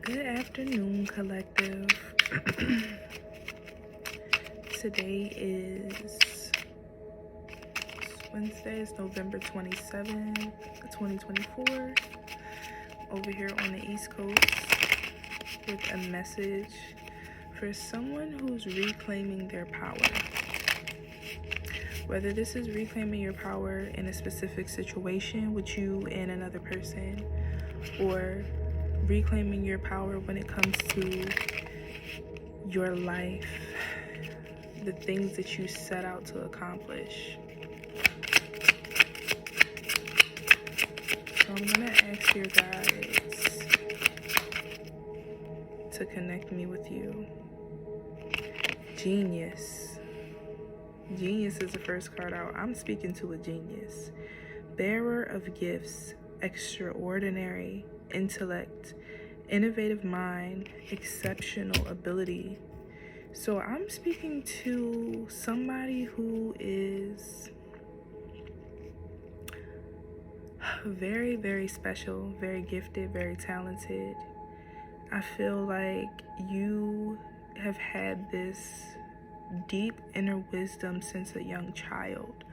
Good afternoon, collective. Today is Wednesday, it's November 27th, 2024. Over here on the East Coast with a message for someone who's reclaiming their power. Whether this is reclaiming your power in a specific situation with you and another person, or reclaiming your power when it comes to your life, the things that you set out to accomplish. So I'm gonna ask your guides to connect me with you. Genius. Genius is the first card out. I'm speaking to a genius. Bearer of gifts, extraordinary intellect, innovative mind, exceptional ability. So I'm speaking to somebody who is very, very special, very gifted, very talented. I feel like you have had this deep inner wisdom since a young child.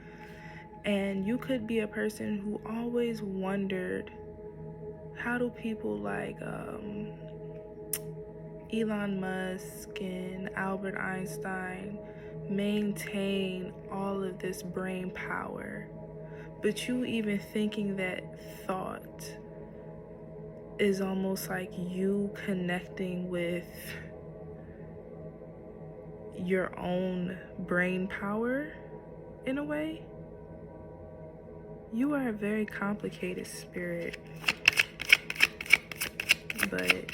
And you could be a person who always wondered, how do people like Elon Musk and Albert Einstein maintain all of this brain power? But you even thinking that thought is almost like you connecting with your own brain power in a way. You are a very complicated spirit, but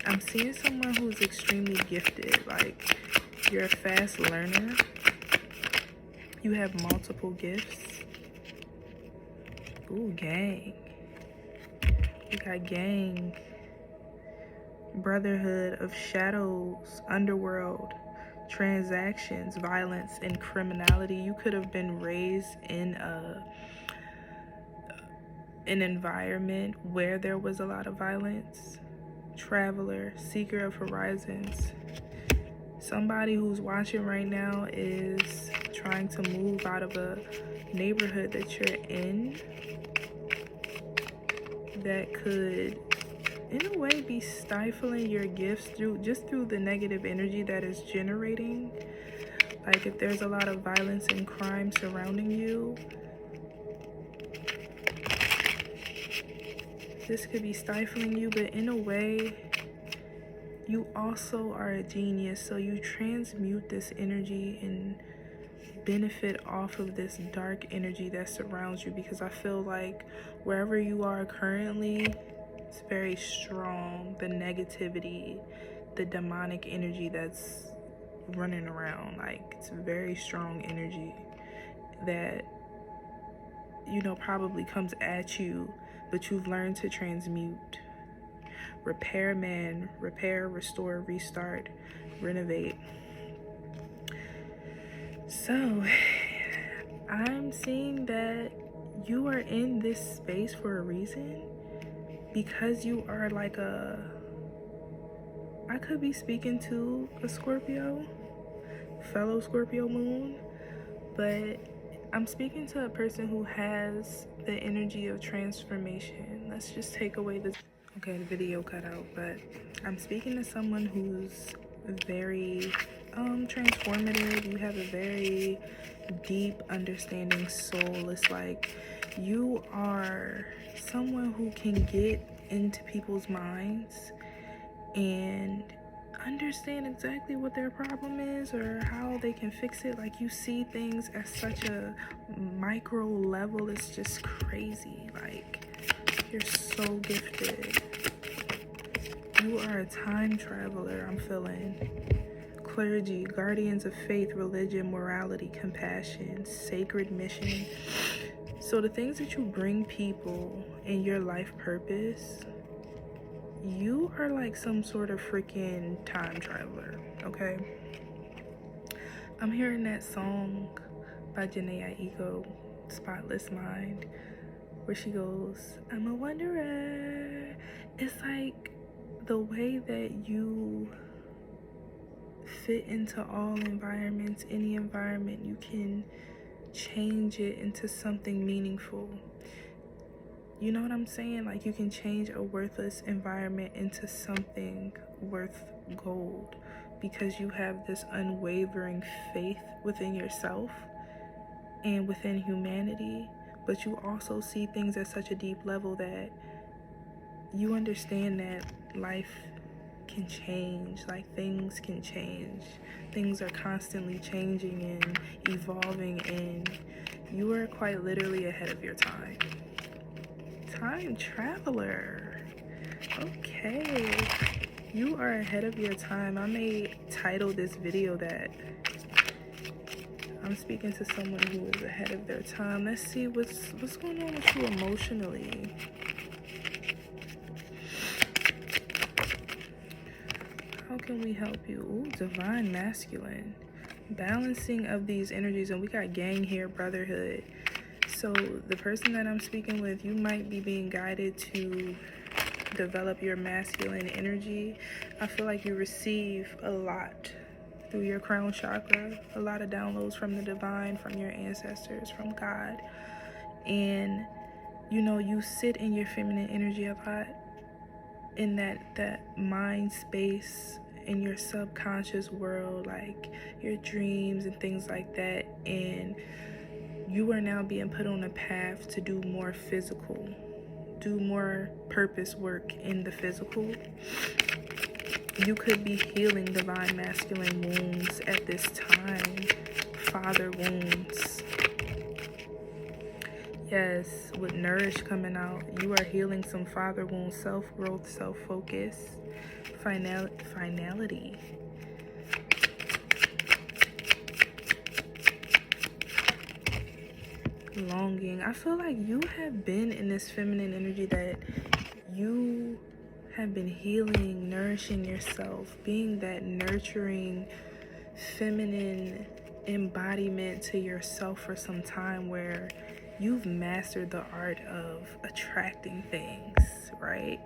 I'm seeing someone who's extremely gifted. Like, you're a fast learner. You have multiple gifts. Ooh, gang. We got gang. Brotherhood of shadows, underworld, transactions, violence, and criminality. You could have been raised in an environment where there was a lot of violence. Traveler, seeker of horizons. Somebody who's watching right now is trying to move out of a neighborhood that you're in that could, in a way, be stifling your gifts through the negative energy that is generating. Like, if there's a lot of violence and crime surrounding you, this could be stifling you. But in a way, you also are a genius, so you transmute this energy and benefit off of this dark energy that surrounds you, because I feel like wherever you are currently, it's very strong. The negativity, the demonic energy that's running around, like, it's very strong energy that, probably comes at you, but you've learned to transmute. Repairman, repair, restore, restart, renovate. So I'm seeing that you are in this space for a reason, because you are like I could be speaking to a Scorpio, fellow Scorpio moon, but I'm speaking to a person who has the energy of transformation. Let's just take away this. Okay, the video cut out, but I'm speaking to someone who's very transformative. You have a very deep understanding soul. It's like you are someone who can get into people's minds and understand exactly what their problem is or how they can fix it. Like, you see things at such a micro level. It's just crazy. Like, you're so gifted. You are a time traveler, I'm feeling. Clergy, guardians of faith, religion, morality, compassion, sacred mission. So the things that you bring people in your life purpose, you are like some sort of freaking time traveler, okay? I'm hearing that song by Janae Aiko, Spotless Mind, where she goes, I'm a wanderer. It's like the way that you fit into all environments, any environment, you can change it into something meaningful. You know what I'm saying? Like, you can change a worthless environment into something worth gold because you have this unwavering faith within yourself and within humanity, but you also see things at such a deep level that you understand that life can change, like things can change. Things are constantly changing and evolving, and you are quite literally ahead of your time. Time traveler. Okay. You are ahead of your time. I may title this video that. I'm speaking to someone who is ahead of their time. Let's see what's going on with you emotionally. How can we help you? Ooh, divine masculine. Balancing of these energies, and we got gang here, brotherhood. So the person that I'm speaking with, you might be being guided to develop your masculine energy. I feel like you receive a lot through your crown chakra, a lot of downloads from the divine, from your ancestors, from God. And you sit in your feminine energy a lot, in that mind space, in your subconscious world, like your dreams and things like that. And you are now being put on a path to do more physical, do more purpose work in the physical. You could be healing divine masculine wounds at this time, father wounds. Yes, with Nourish coming out, you are healing some father wounds, self-growth, self-focus, finality. Longing. I feel like you have been in this feminine energy that you have been healing, nourishing yourself, being that nurturing feminine embodiment to yourself for some time, where you've mastered the art of attracting things, right?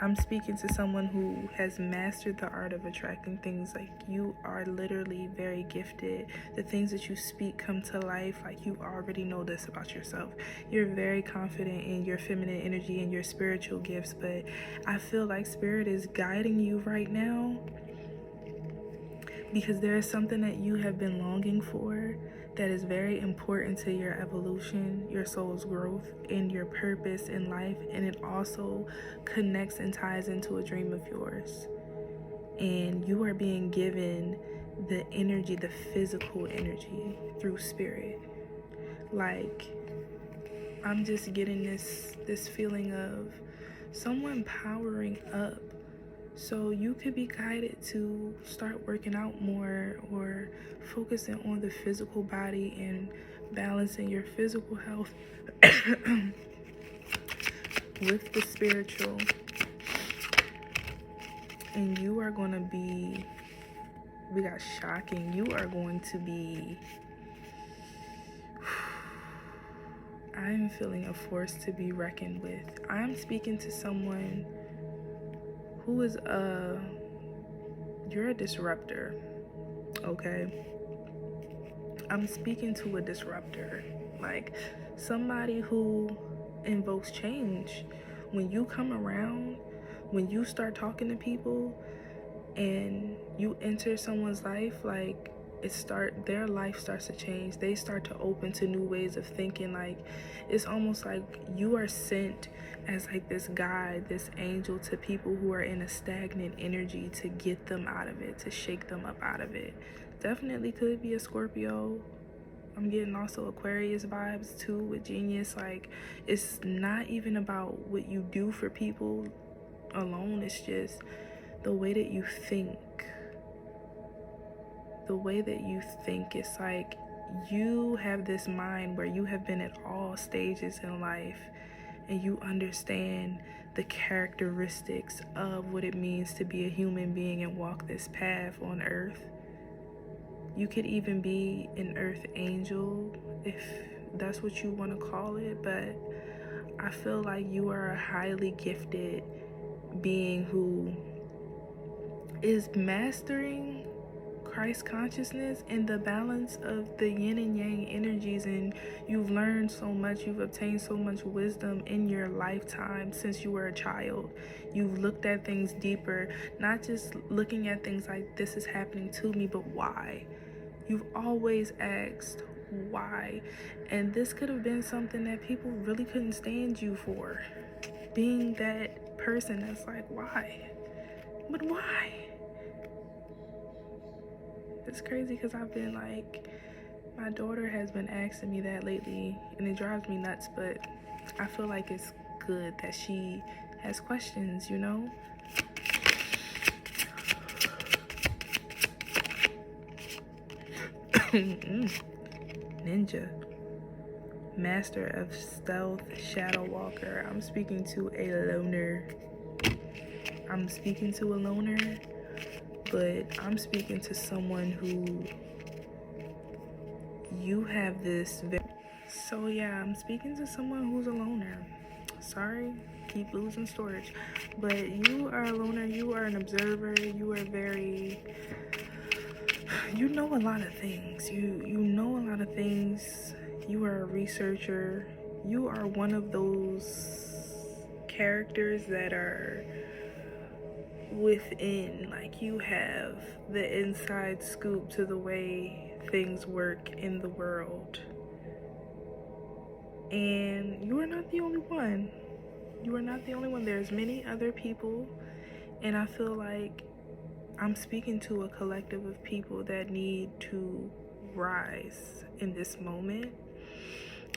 I'm speaking to someone who has mastered the art of attracting things. Like, you are literally very gifted. The things that you speak come to life. Like, you already know this about yourself. You're very confident in your feminine energy and your spiritual gifts, but I feel like spirit is guiding you right now because there is something that you have been longing for that is very important to your evolution, your soul's growth, and your purpose in life. And it also connects and ties into a dream of yours. And you are being given the energy, the physical energy through spirit. Like, I'm just getting this feeling of someone powering up. So you could be guided to start working out more, or focusing on the physical body and balancing your physical health with the spiritual. And you are going to be, we got shocking, you are going to be, I'm feeling a force to be reckoned with. I'm speaking to someone who is you're a disruptor, okay? I'm speaking to a disruptor, like somebody who invokes change. When you come around, when you start talking to people and you enter someone's life, like their life starts to change. They start to open to new ways of thinking. Like, it's almost like you are sent as like this guide, this angel to people who are in a stagnant energy, to get them out of it, to shake them up out of it. Definitely could be a Scorpio. I'm getting also Aquarius vibes too with Genius. Like, it's not even about what you do for people alone. It's just the way that you think. The way that you think. It's like you have this mind where you have been at all stages in life, and you understand the characteristics of what it means to be a human being and walk this path on earth. You could even be an earth angel, if that's what you want to call it, but I feel like you are a highly gifted being who is mastering Christ consciousness and the balance of the yin and yang energies, and you've learned so much, you've obtained so much wisdom in your lifetime since you were a child. You've looked at things deeper, not just looking at things like this is happening to me, but why. You've always asked why, and this could have been something that people really couldn't stand you for, being that person that's like, why? But why? It's crazy because I've been like, my daughter has been asking me that lately, and it drives me nuts, but I feel like it's good that she has questions, you know? Ninja. Master of Stealth, Shadow Walker. I'm speaking to a loner. But I'm speaking to someone who you have this so yeah, I'm speaking to someone who's a loner. Sorry, keep losing storage, but you are a loner. You are an observer. You are very, you know a lot of things. You know a lot of things. You are a researcher. You are one of those characters that are within, like, you have the inside scoop to the way things work in the world. And you are not the only one. You are not the only one. There's many other people, and I feel like I'm speaking to a collective of people that need to rise in this moment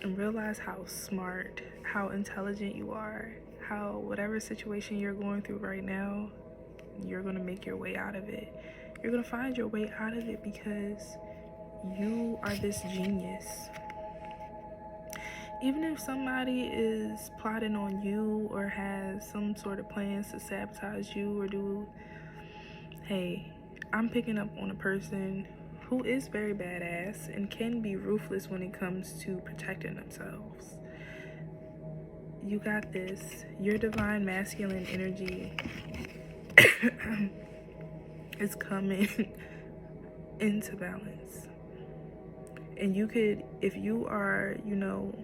and realize how smart, how intelligent you are, how whatever situation you're going through right now, you're going to make your way out of it. You're going to find your way out of it because you are this genius. Even if somebody is plotting on you or has some sort of plans to sabotage you or do, hey, I'm picking up on a person who is very badass and can be ruthless when it comes to protecting themselves. You got this. Your divine masculine energy is coming into balance. And you could, if you are, you know,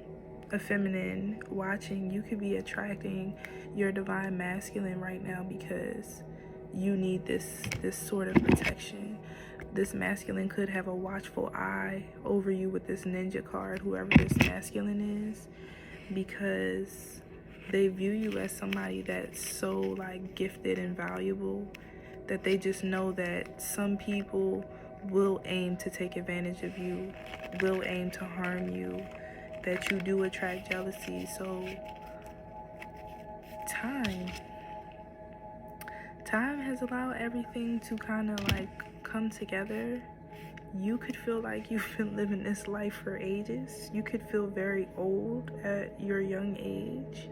a feminine watching, you could be attracting your divine masculine right now because you need this sort of protection. This masculine could have a watchful eye over you with this ninja card, whoever this masculine is, because they view you as somebody that's so like gifted and valuable that they just know that some people will aim to take advantage of you, will aim to harm you, that you do attract jealousy. So time has allowed everything to kind of like come together. You could feel like you've been living this life for ages. You could feel very old at your young age.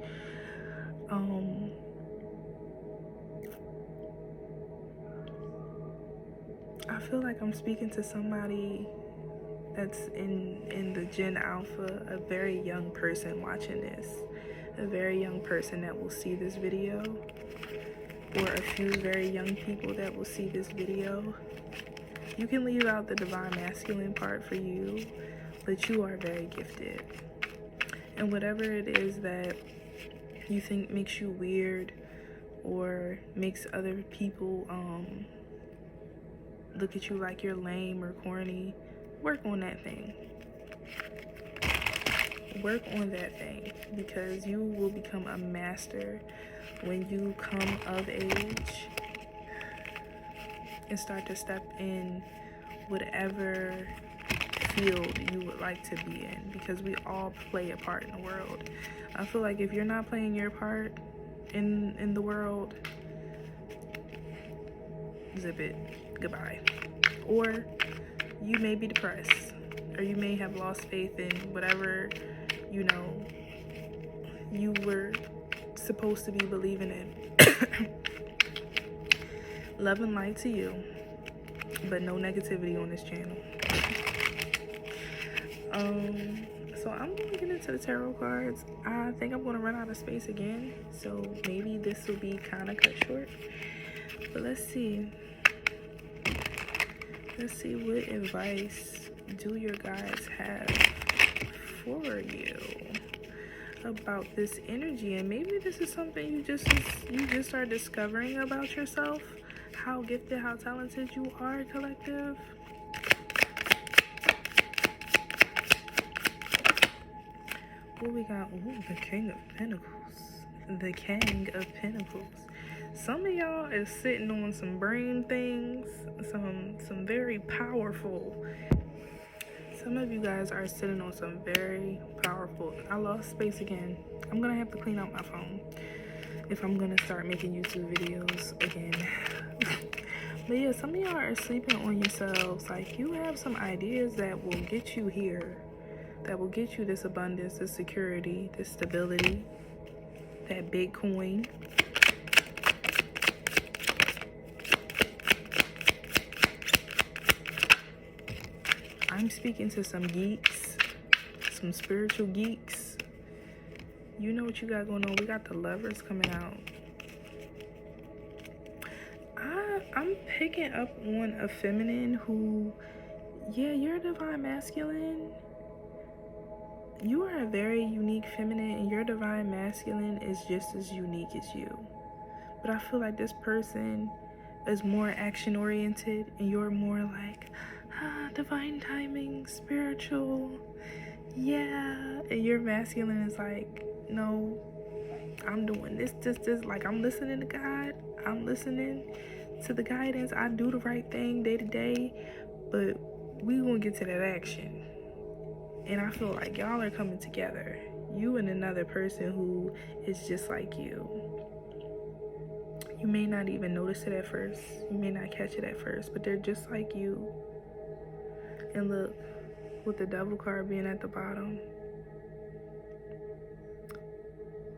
I feel like I'm speaking to somebody that's in the Gen Alpha, a very young person watching this, a very young person that will see this video, or a few very young people that will see this video. You can leave out the divine masculine part for you, but you are very gifted. And whatever it is that you think makes you weird or makes other people look at you like you're lame or corny, work on that thing. Work on that thing, because you will become a master when you come of age and start to step in whatever field you would like to be in, because we all play a part in the world. I feel like if you're not playing your part in the world, zip it, goodbye. Or you may be depressed, or you may have lost faith in whatever, you know, you were supposed to be believing in. Love and light to you, but no negativity on this channel. so I'm gonna get into the tarot cards. I think I'm gonna run out of space again, so maybe this will be kind of cut short. But let's see. Let's see, what advice do your guys have for you about this energy? And maybe this is something you just are discovering about yourself, how gifted, how talented you are, collective. What we got? Ooh, the King of Pentacles. The King of Pentacles. Some of y'all is sitting on some brain things, some very powerful. Some of you guys are sitting on some very powerful. I lost space again. I'm gonna have to clean out my phone if I'm gonna start making YouTube videos again. But yeah, some of y'all are sleeping on yourselves. Like, you have some ideas that will get you here, that will get you this abundance, this security, this stability, that Bitcoin. I'm speaking to some geeks, some spiritual geeks. You know what you got going on. We got the Lovers coming out. I'm picking up on a feminine who, yeah, you're a divine masculine. You are a very unique feminine, and your divine masculine is just as unique as you. But I feel like this person is more action oriented, and you're more like, divine timing, spiritual, yeah. And your masculine is like, no, I'm doing this, like, I'm listening to God, I'm listening to the guidance, I do the right thing day to day, but we gonna get to that action. And I feel like y'all are coming together, you and another person who is just like you. You may not even notice it at first, you may not catch it at first, but they're just like you. And look, with the Devil card being at the bottom,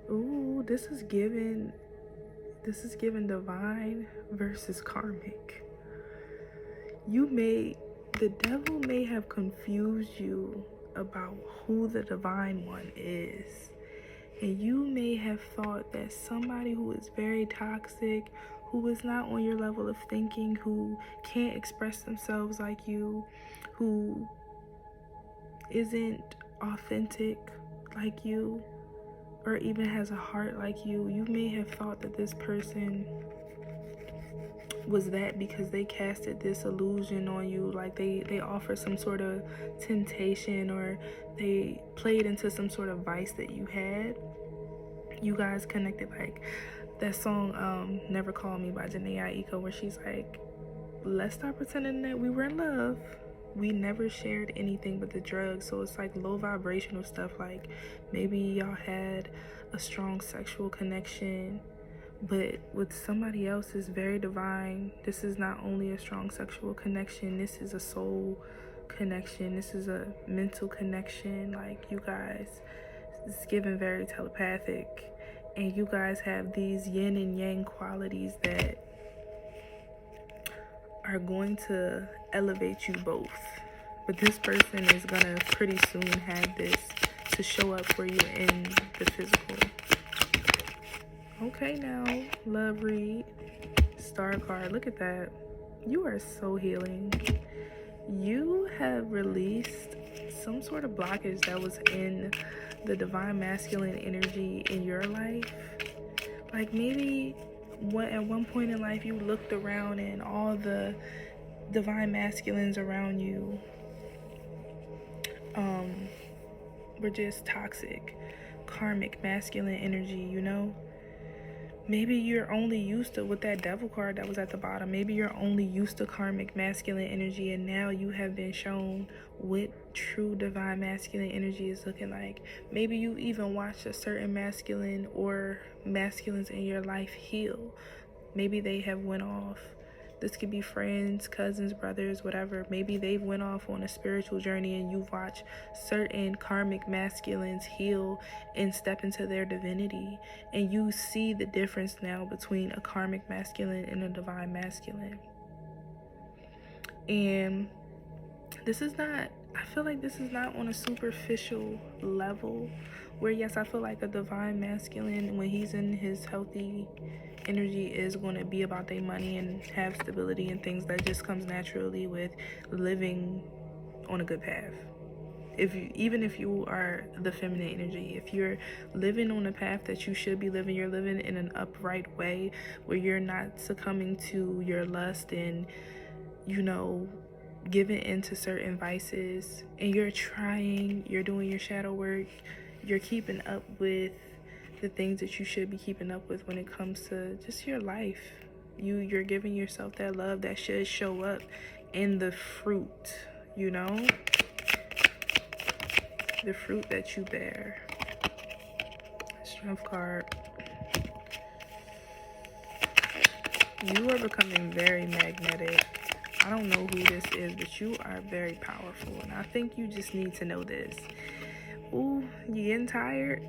ooh, this is given divine versus karmic. The devil may have confused you about who the divine one is. And you may have thought that somebody who is very toxic, who is not on your level of thinking, who can't express themselves like you, who isn't authentic like you, or even has a heart like you, you may have thought that this person was that because they casted this illusion on you, like they offered some sort of temptation, or they played into some sort of vice that you had. You guys connected, like that song Never Call Me by Janae Aiko, where she's like, let's stop pretending that we were in love. We never shared anything but the drugs. So it's like low vibrational stuff. Like, maybe y'all had a strong sexual connection, but with somebody else is very divine. This is not only a strong sexual connection, this is a soul connection, this is a mental connection. Like, you guys, it's given very telepathic, and you guys have these yin and yang qualities that are going to elevate you both. But this person is gonna pretty soon have this to show up for you in the physical. Okay, now, love read, star card, look at that. You are so healing. You have released some sort of blockage that was in the divine masculine energy in your life. Like, maybe at one point in life you looked around and all the divine masculines around you were just toxic, karmic masculine energy, you know? Maybe you're only used to, with that devil card that was at the bottom, maybe you're only used to karmic masculine energy, and now you have been shown what true divine masculine energy is looking like. Maybe you even watched a certain masculine or masculines in your life heal. Maybe they have went off. This could be friends, cousins, brothers, whatever. Maybe they've went off on a spiritual journey, and you've watched certain karmic masculines heal and step into their divinity. And you see the difference now between a karmic masculine and a divine masculine. And this is not I feel like this is not on a superficial level where, yes, I feel like a divine masculine, when he's in his healthy energy, is going to be about their money and have stability and things that just comes naturally with living on a good path. Even if you are the feminine energy, if you're living on a path that you should be living, you're living in an upright way where you're not succumbing to your lust and, giving into certain vices, and you're doing your shadow work, you're keeping up with the things that you should be keeping up with when it comes to just your life. You're giving yourself that love that should show up in the fruit, the fruit that you bear. Strength card. You are becoming very magnetic. I don't know who this is, but you are very powerful, and I think you just need to know this. Ooh, you getting tired?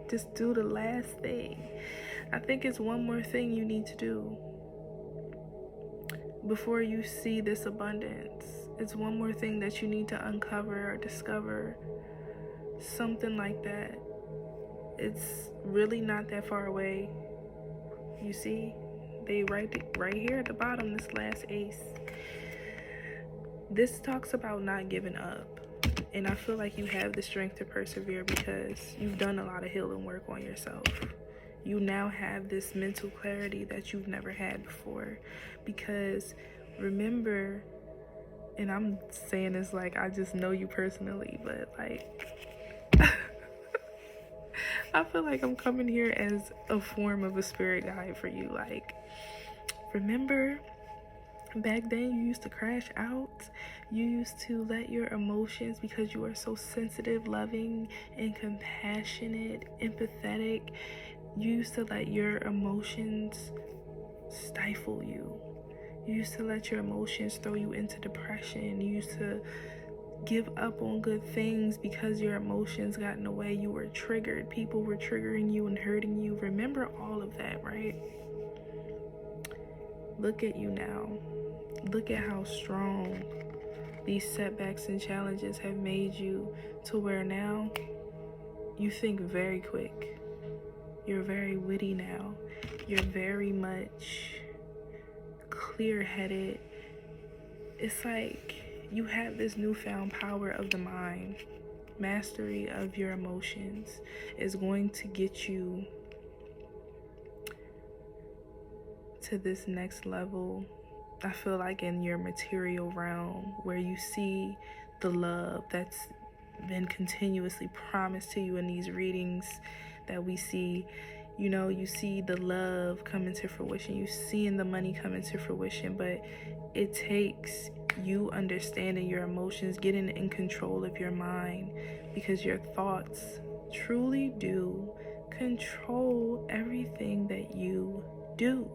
Just do the last thing. I think it's one more thing you need to do before you see this abundance. It's one more thing that you need to uncover or discover. Something like that. It's really not that far away. You see? They right here at the bottom, this last ace. This talks about not giving up. And I feel like you have the strength to persevere because you've done a lot of healing work on yourself. You now have this mental clarity that you've never had before. Because remember, and I'm saying this like I just know you personally, but like I feel like I'm coming here as a form of a spirit guide for you. Like, remember back then you used to crash out, you used to let your emotions, because you are so sensitive, loving, and compassionate, empathetic, you used to let your emotions stifle you. You used to let your emotions throw you into depression. You used to give up on good things because your emotions got in the way. You were triggered. People were triggering you and hurting you. Remember all of that, right? Look at you now. Look at how strong these setbacks and challenges have made you to where now you think very quick. You're very witty now. You're very much clear-headed. It's like you have this newfound power of the mind. Mastery of your emotions is going to get you to this next level. I feel like in your material realm, where you see the love that's been continuously promised to you in these readings that we see. You see the love come into fruition. You seeing the money come into fruition, but it takes you understanding your emotions, getting in control of your mind, because your thoughts truly do control everything that you do.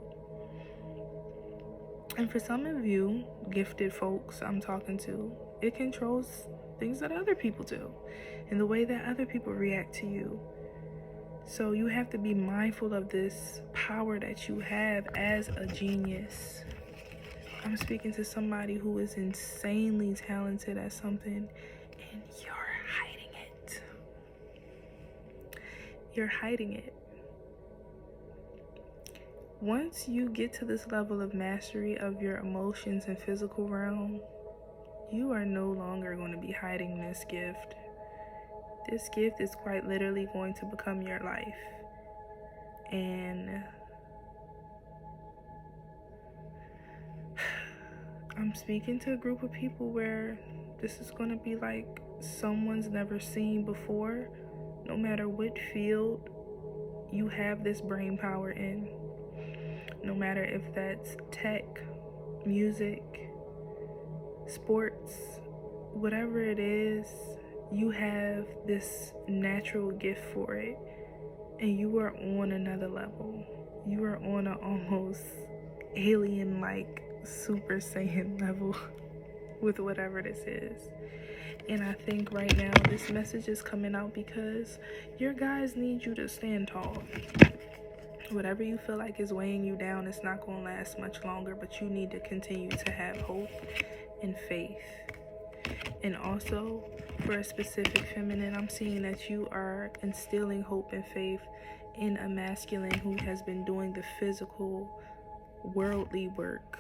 And for some of you gifted folks I'm talking to, it controls things that other people do and the way that other people react to you. So you have to be mindful of this power that you have as a genius. I'm speaking to somebody who is insanely talented at something, and you're hiding it. You're hiding it. Once you get to this level of mastery of your emotions and physical realm, you are no longer going to be hiding this gift. This gift is quite literally going to become your life. And I'm speaking to a group of people where this is going to be like someone's never seen before. No matter what field you have this brain power in. No matter if that's tech, music, sports, whatever it is, you have this natural gift for it, and you are on another level. You are on an almost alien-like Super Saiyan level with whatever this is. And I think right now this message is coming out because your guys need you to stand tall. Whatever you feel like is weighing you down, it's not going to last much longer, but you need to continue to have hope and faith. And also for a specific feminine, I'm seeing that you are instilling hope and faith in a masculine who has been doing the physical, worldly work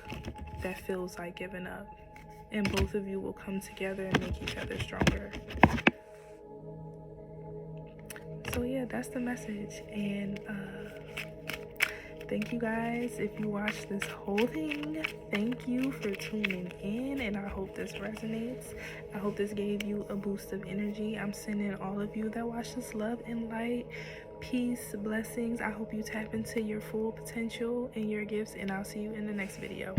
that feels like giving up. And both of you will come together and make each other stronger. So yeah, that's the message. And thank you guys. If you watched this whole thing, thank you for tuning in, and I hope this resonates. I hope this gave you a boost of energy. I'm sending all of you that watch this love and light, peace, blessings. I hope you tap into your full potential and your gifts, and I'll see you in the next video.